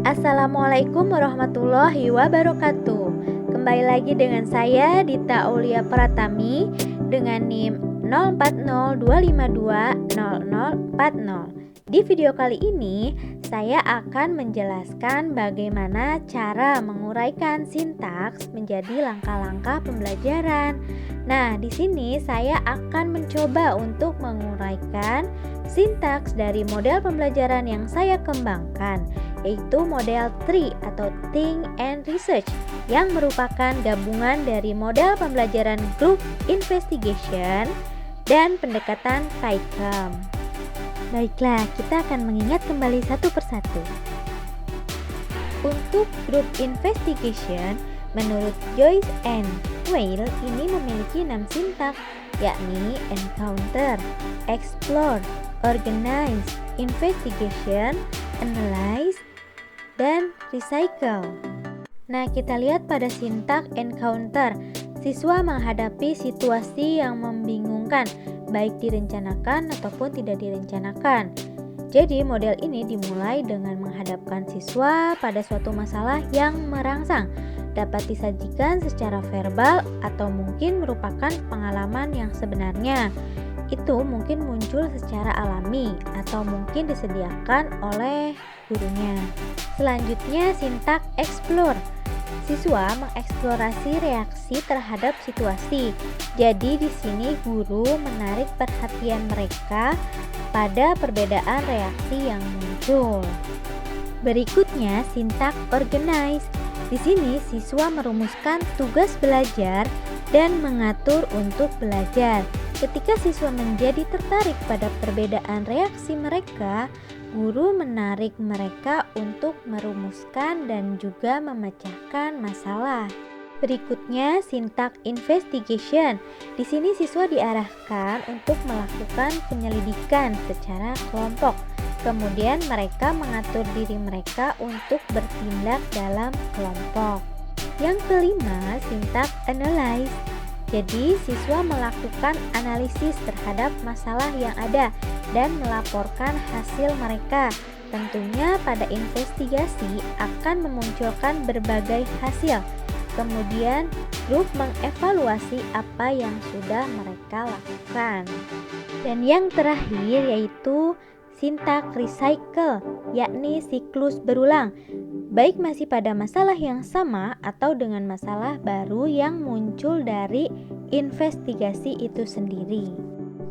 Assalamualaikum warahmatullahi wabarakatuh. Kembali lagi dengan saya Dita Aulia Pratami dengan NIM 0402520040. Di video kali ini saya akan menjelaskan bagaimana cara menguraikan sintaks menjadi langkah-langkah pembelajaran. Nah, di sini saya akan mencoba untuk menguraikan sintaks dari model pembelajaran yang saya kembangkan, yaitu model TRI atau Think and Research, yang merupakan gabungan dari model pembelajaran Group Investigation dan pendekatan PyChem. Baiklah, kita akan mengingat kembali satu persatu. Untuk Group Investigation, menurut Joyce and Weil ini memiliki 6 sintaks, yakni encounter, explore, organize, investigation, analyze, dan recycle. Nah, kita lihat pada sintaks encounter. Siswa menghadapi situasi yang membingungkan, baik direncanakan ataupun tidak direncanakan. Jadi, model ini dimulai dengan menghadapkan siswa pada suatu masalah yang merangsang, dapat disajikan secara verbal atau mungkin merupakan pengalaman yang sebenarnya. Itu mungkin muncul secara alami atau mungkin disediakan oleh gurunya. Selanjutnya, sintaks explore. Siswa mengeksplorasi reaksi terhadap situasi. Jadi di sini guru menarik perhatian mereka pada perbedaan reaksi yang muncul. Berikutnya, sintaks organize. Di sini siswa merumuskan tugas belajar dan mengatur untuk belajar. Ketika siswa menjadi tertarik pada perbedaan reaksi mereka, guru menarik mereka untuk merumuskan dan juga memecahkan masalah. Berikutnya, sintaks investigation. Di sini siswa diarahkan untuk melakukan penyelidikan secara kelompok. Kemudian mereka mengatur diri mereka untuk bertindak dalam kelompok. Yang kelima, sintaks analyze. Jadi, siswa melakukan analisis terhadap masalah yang ada dan melaporkan hasil mereka. Tentunya pada investigasi akan memunculkan berbagai hasil. Kemudian, grup mengevaluasi apa yang sudah mereka lakukan. Dan yang terakhir yaitu sintaks recycle, yakni siklus berulang, baik masih pada masalah yang sama atau dengan masalah baru yang muncul dari investigasi itu sendiri.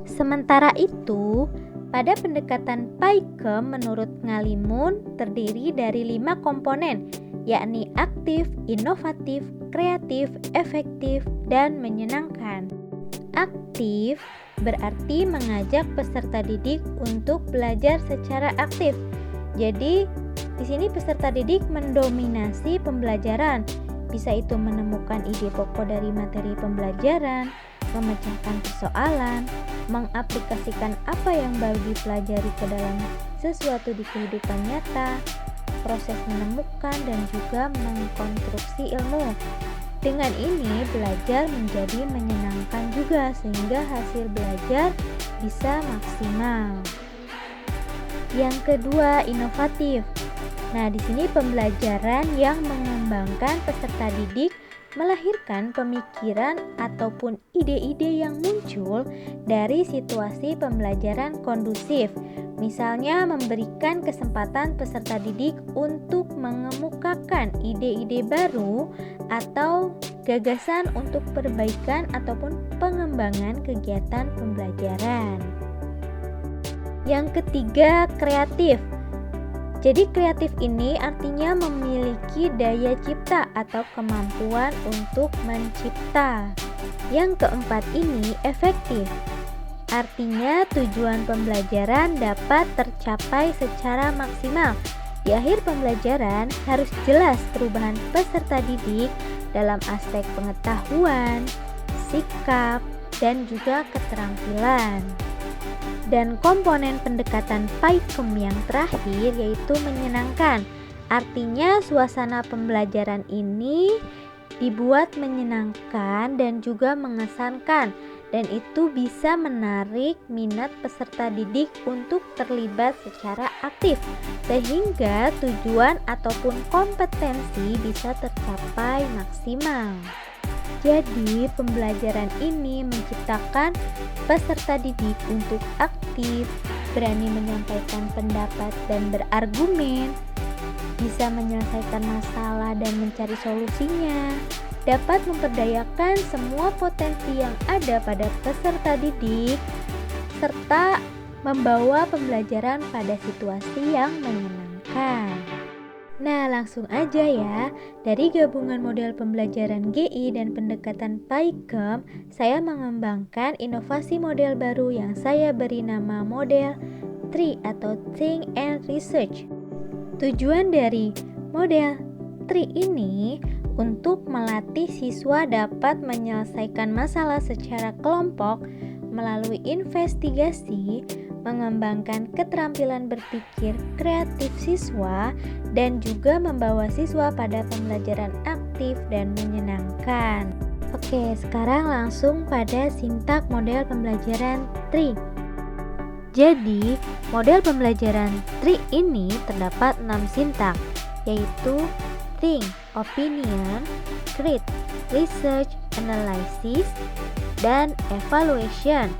Sementara itu, pada pendekatan PyChem menurut Ngalimun terdiri dari 5 komponen, yakni aktif, inovatif, kreatif, efektif, dan menyenangkan. Aktif berarti mengajak peserta didik untuk belajar secara aktif. Jadi, di sini peserta didik mendominasi pembelajaran. Bisa itu menemukan ide pokok dari materi pembelajaran, memecahkan persoalan, mengaplikasikan apa yang baru dipelajari ke dalam sesuatu di kehidupan nyata, proses menemukan dan juga mengkonstruksi ilmu. Dengan ini, belajar menjadi menyenangkan juga sehingga hasil belajar bisa maksimal. Yang kedua, inovatif. Nah, di sini pembelajaran yang mengembangkan peserta didik melahirkan pemikiran ataupun ide-ide yang muncul dari situasi pembelajaran kondusif. Misalnya memberikan kesempatan peserta didik untuk mengemukakan ide-ide baru atau gagasan untuk perbaikan ataupun pengembangan kegiatan pembelajaran. Yang ketiga, kreatif. Jadi kreatif ini artinya memiliki daya cipta atau kemampuan untuk mencipta. Yang keempat ini efektif. Artinya tujuan pembelajaran dapat tercapai secara maksimal. Di akhir pembelajaran harus jelas perubahan peserta didik dalam aspek pengetahuan, sikap, dan juga keterampilan. Dan komponen pendekatan PyChem yang terakhir yaitu menyenangkan. Artinya suasana pembelajaran ini dibuat menyenangkan dan juga mengesankan dan itu bisa menarik minat peserta didik untuk terlibat secara aktif sehingga tujuan ataupun kompetensi bisa tercapai maksimal. Jadi, pembelajaran ini menciptakan peserta didik untuk aktif, berani menyampaikan pendapat dan berargumen, bisa menyelesaikan masalah dan mencari solusinya, dapat memperdayakan semua potensi yang ada pada peserta didik, serta membawa pembelajaran pada situasi yang menyenangkan. Nah, langsung aja ya. Dari gabungan model pembelajaran GI dan pendekatan PAIKEM, saya mengembangkan inovasi model baru yang saya beri nama model TRI atau Think and Research. Tujuan dari model TRI ini untuk melatih siswa dapat menyelesaikan masalah secara kelompok melalui investigasi, mengembangkan keterampilan berpikir kreatif siswa, dan juga membawa siswa pada pembelajaran aktif dan menyenangkan. Oke, sekarang langsung pada sintak model pembelajaran TRI. Jadi, model pembelajaran TRI ini terdapat 6 sintak, yaitu Think, Opinion, Create, Research, Analysis, dan Evaluation.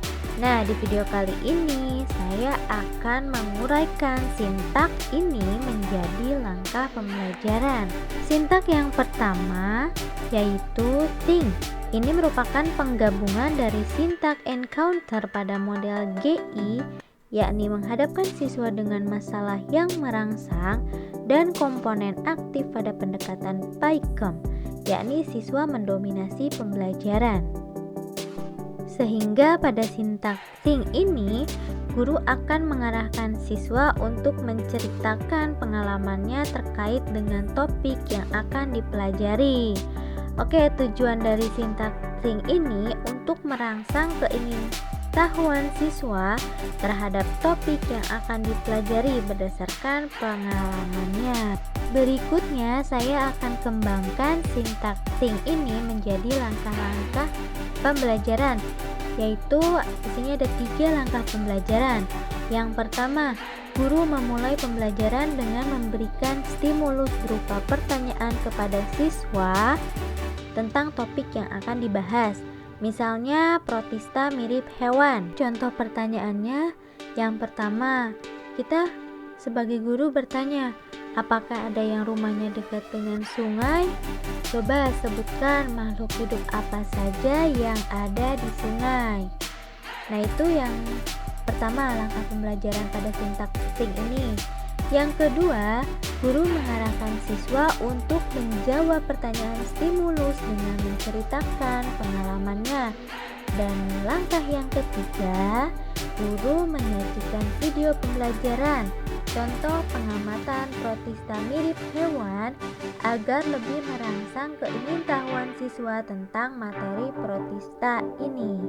Nah, di video kali ini saya akan menguraikan sintak ini menjadi langkah pembelajaran. Sintak yang pertama yaitu think. Ini merupakan penggabungan dari sintak encounter pada model GI, yakni menghadapkan siswa dengan masalah yang merangsang, dan komponen aktif pada pendekatan PAIKEM, yakni siswa mendominasi pembelajaran. Sehingga pada sintak think ini, guru akan mengarahkan siswa untuk menceritakan pengalamannya terkait dengan topik yang akan dipelajari. Oke, tujuan dari sintak think ini untuk merangsang keingintahuan siswa terhadap topik yang akan dipelajari berdasarkan pengalamannya. Berikutnya, saya akan kembangkan sintak think ini menjadi langkah-langkah pembelajaran, yaitu isinya ada 3 langkah pembelajaran. Yang pertama, guru memulai pembelajaran dengan memberikan stimulus berupa pertanyaan kepada siswa tentang topik yang akan dibahas. Misalnya, protista mirip hewan. Contoh pertanyaannya, yang pertama, kita sebagai guru bertanya, apakah ada yang rumahnya dekat dengan sungai? Coba sebutkan makhluk hidup apa saja yang ada di sungai. Nah, itu yang pertama, langkah pembelajaran pada sintak think ini. Yang kedua, guru mengarahkan siswa untuk menjawab pertanyaan stimulus dengan menceritakan pengalamannya. Dan langkah yang ketiga, guru menyajikan video pembelajaran, contoh pengamatan protista mirip hewan agar lebih merangsang keingintahuan siswa tentang materi protista ini.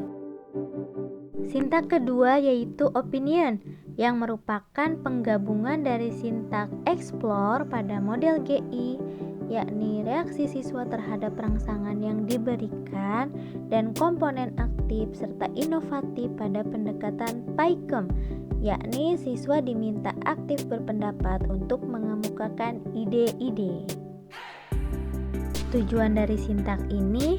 Sintak kedua yaitu opinion, yang merupakan penggabungan dari sintak explore pada model GI, yakni reaksi siswa terhadap rangsangan yang diberikan, dan komponen aktif serta inovatif pada pendekatan PAIKEM, yakni siswa diminta aktif berpendapat untuk mengemukakan ide-ide. Tujuan dari sintak ini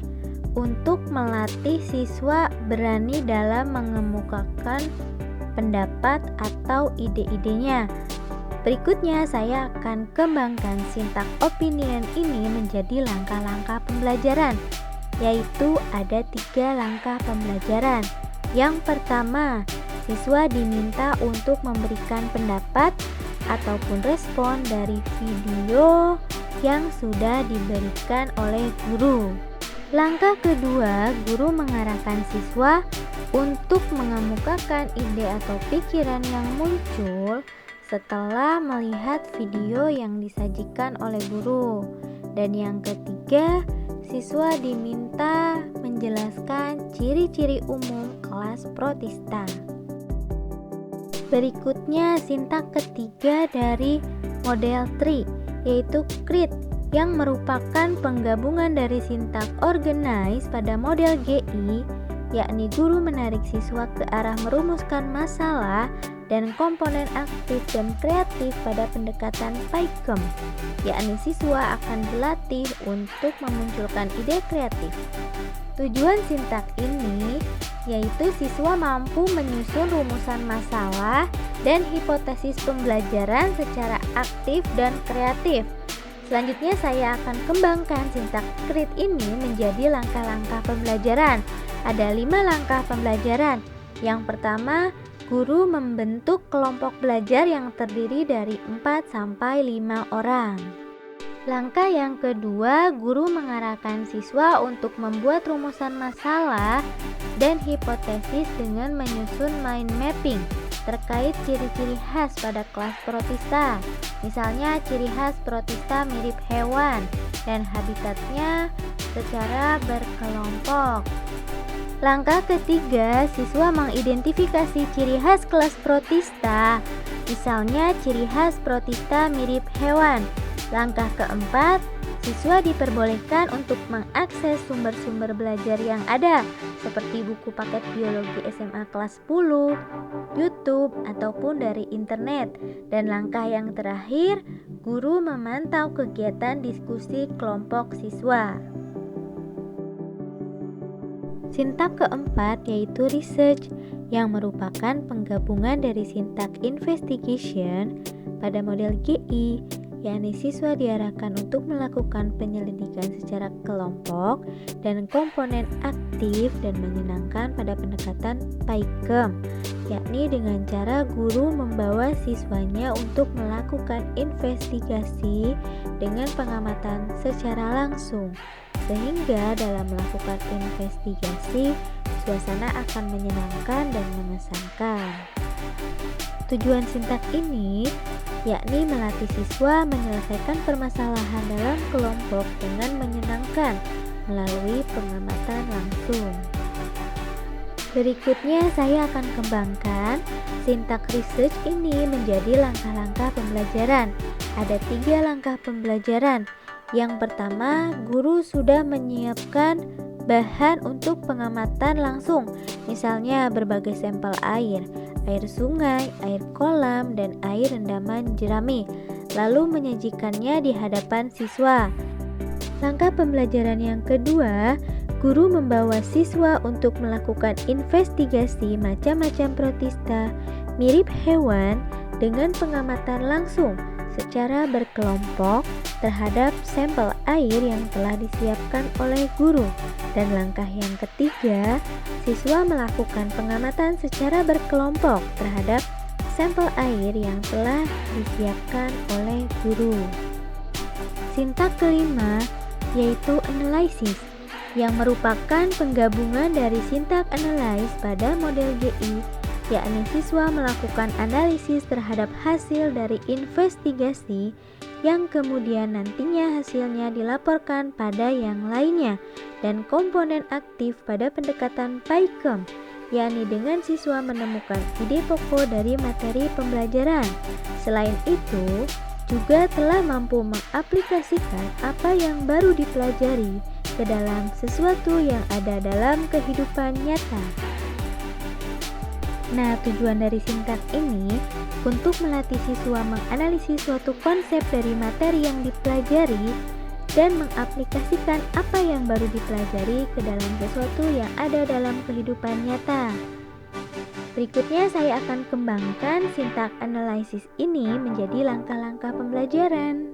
untuk melatih siswa berani dalam mengemukakan pendapat atau ide-idenya. Berikutnya saya akan kembangkan sintak opinion ini menjadi langkah-langkah pembelajaran, yaitu ada 3 langkah pembelajaran. Yang pertama, siswa diminta untuk memberikan pendapat ataupun respon dari video yang sudah diberikan oleh guru. Langkah kedua, guru mengarahkan siswa untuk mengemukakan ide atau pikiran yang muncul setelah melihat video yang disajikan oleh guru. Dan yang ketiga, siswa diminta menjelaskan ciri-ciri umum kelas protista. Berikutnya sintak ketiga dari model TRI, yaitu create, yang merupakan penggabungan dari sintak organize pada model GI, yakni guru menarik siswa ke arah merumuskan masalah dan komponen aktif dan kreatif pada pendekatan PAIKEM, yakni siswa akan dilatih untuk memunculkan ide kreatif. Tujuan sintak ini yaitu siswa mampu menyusun rumusan masalah dan hipotesis pembelajaran secara aktif dan kreatif. Selanjutnya saya akan kembangkan sintak KRIT ini menjadi langkah-langkah pembelajaran. Ada 5 langkah pembelajaran. Yang pertama, guru membentuk kelompok belajar yang terdiri dari 4-5 orang. Langkah yang kedua, guru mengarahkan siswa untuk membuat rumusan masalah dan hipotesis dengan menyusun mind mapping terkait ciri-ciri khas pada kelas protista. Misalnya ciri khas protista mirip hewan dan habitatnya secara berkelompok. Langkah ketiga, siswa mengidentifikasi ciri khas kelas protista. Misalnya ciri khas protista mirip hewan. Langkah keempat, siswa diperbolehkan untuk mengakses sumber-sumber belajar yang ada seperti buku paket biologi SMA kelas 10, YouTube, ataupun dari internet. Dan langkah yang terakhir, guru memantau kegiatan diskusi kelompok siswa. Sintak keempat yaitu research, yang merupakan penggabungan dari sintak investigation pada model GI, yakni siswa diarahkan untuk melakukan penyelidikan secara kelompok dan komponen aktif dan menyenangkan pada pendekatan PAIKEM, yakni dengan cara guru membawa siswanya untuk melakukan investigasi dengan pengamatan secara langsung, sehingga dalam melakukan investigasi suasana akan menyenangkan dan mengesankan. Tujuan sintak ini yakni melatih siswa menyelesaikan permasalahan dalam kelompok dengan menyenangkan melalui pengamatan langsung. Berikutnya saya akan kembangkan sintak research ini menjadi langkah-langkah pembelajaran. Ada 3 langkah pembelajaran. Yang pertama, guru sudah menyiapkan bahan untuk pengamatan langsung, misalnya berbagai sampel air sungai, air kolam, dan air rendaman jerami, lalu menyajikannya di hadapan siswa. Langkah pembelajaran yang kedua, guru membawa siswa untuk melakukan investigasi macam-macam protista mirip hewan dengan pengamatan langsung secara berkelompok terhadap sampel air yang telah disiapkan oleh guru. Dan langkah yang ketiga, siswa melakukan pengamatan secara berkelompok terhadap sampel air yang telah disiapkan oleh guru. Sintak kelima yaitu analysis, yang merupakan penggabungan dari sintak analyze pada model GI, yakni siswa melakukan analisis terhadap hasil dari investigasi yang kemudian nantinya hasilnya dilaporkan pada yang lainnya, dan komponen aktif pada pendekatan PAIKEM, yakni dengan siswa menemukan ide pokok dari materi pembelajaran. Selain itu, juga telah mampu mengaplikasikan apa yang baru dipelajari ke dalam sesuatu yang ada dalam kehidupan nyata. Nah, tujuan dari sintak ini untuk melatih siswa menganalisis suatu konsep dari materi yang dipelajari dan mengaplikasikan apa yang baru dipelajari ke dalam sesuatu yang ada dalam kehidupan nyata. Berikutnya saya akan kembangkan sintak analisis ini menjadi langkah-langkah pembelajaran.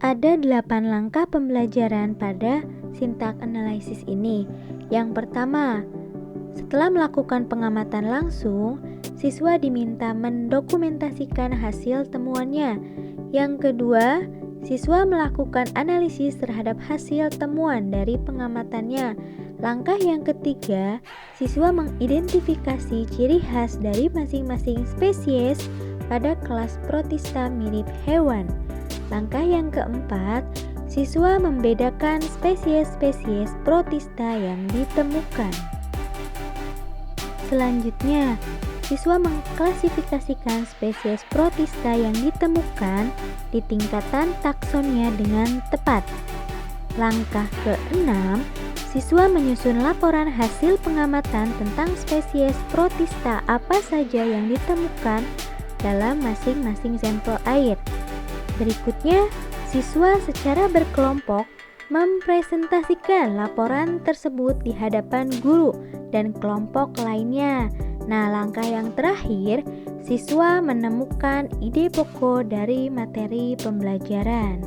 Ada 8 langkah pembelajaran pada sintak analisis ini. Yang pertama, setelah melakukan pengamatan langsung, siswa diminta mendokumentasikan hasil temuannya. Yang kedua, siswa melakukan analisis terhadap hasil temuan dari pengamatannya. Langkah yang ketiga, siswa mengidentifikasi ciri khas dari masing-masing spesies pada kelas protista mirip hewan. Langkah yang keempat, siswa membedakan spesies-spesies protista yang ditemukan. Selanjutnya, siswa mengklasifikasikan spesies protista yang ditemukan di tingkatan taksonia dengan tepat. Langkah keenam, siswa menyusun laporan hasil pengamatan tentang spesies protista apa saja yang ditemukan dalam masing-masing sampel air. Berikutnya, siswa secara berkelompok mempresentasikan laporan tersebut di hadapan guru dan kelompok lainnya. Nah, langkah yang terakhir, siswa menemukan ide pokok dari materi pembelajaran.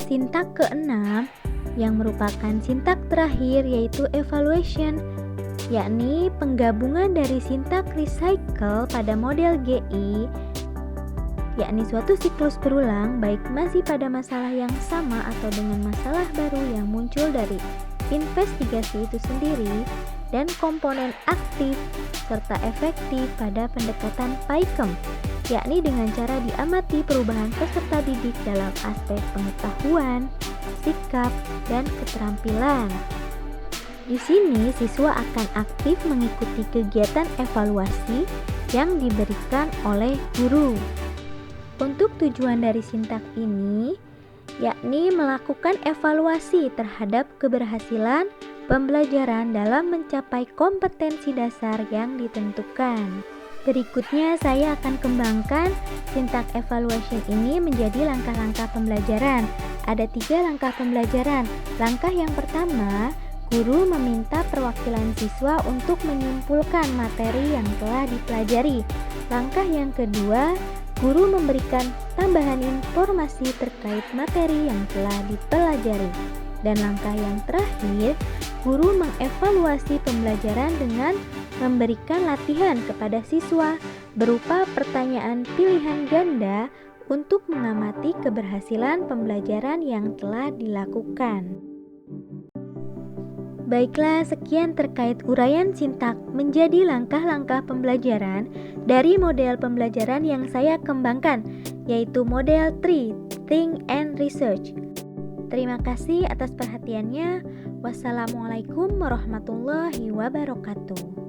Sintak keenam yang merupakan sintak terakhir yaitu evaluation, yakni penggabungan dari sintak recycle pada model GI, yakni suatu siklus berulang baik masih pada masalah yang sama atau dengan masalah baru yang muncul dari investigasi itu sendiri, dan komponen aktif serta efektif pada pendekatan PAIKEM, yakni dengan cara diamati perubahan peserta didik dalam aspek pengetahuan, sikap, dan keterampilan. Di sini siswa akan aktif mengikuti kegiatan evaluasi yang diberikan oleh guru. Untuk tujuan dari sintak ini, yakni melakukan evaluasi terhadap keberhasilan pembelajaran dalam mencapai kompetensi dasar yang ditentukan. Berikutnya saya akan kembangkan sintak evaluation ini menjadi langkah-langkah pembelajaran. Ada 3 langkah pembelajaran. Langkah yang pertama, guru meminta perwakilan siswa untuk menyimpulkan materi yang telah dipelajari. Langkah yang kedua, guru memberikan tambahan informasi terkait materi yang telah dipelajari. Dan langkah yang terakhir, guru mengevaluasi pembelajaran dengan memberikan latihan kepada siswa berupa pertanyaan pilihan ganda untuk mengamati keberhasilan pembelajaran yang telah dilakukan. Baiklah, sekian terkait uraian sintak menjadi langkah-langkah pembelajaran dari model pembelajaran yang saya kembangkan, yaitu model 3, Think and Research. Terima kasih atas perhatiannya. Wassalamualaikum warahmatullahi wabarakatuh.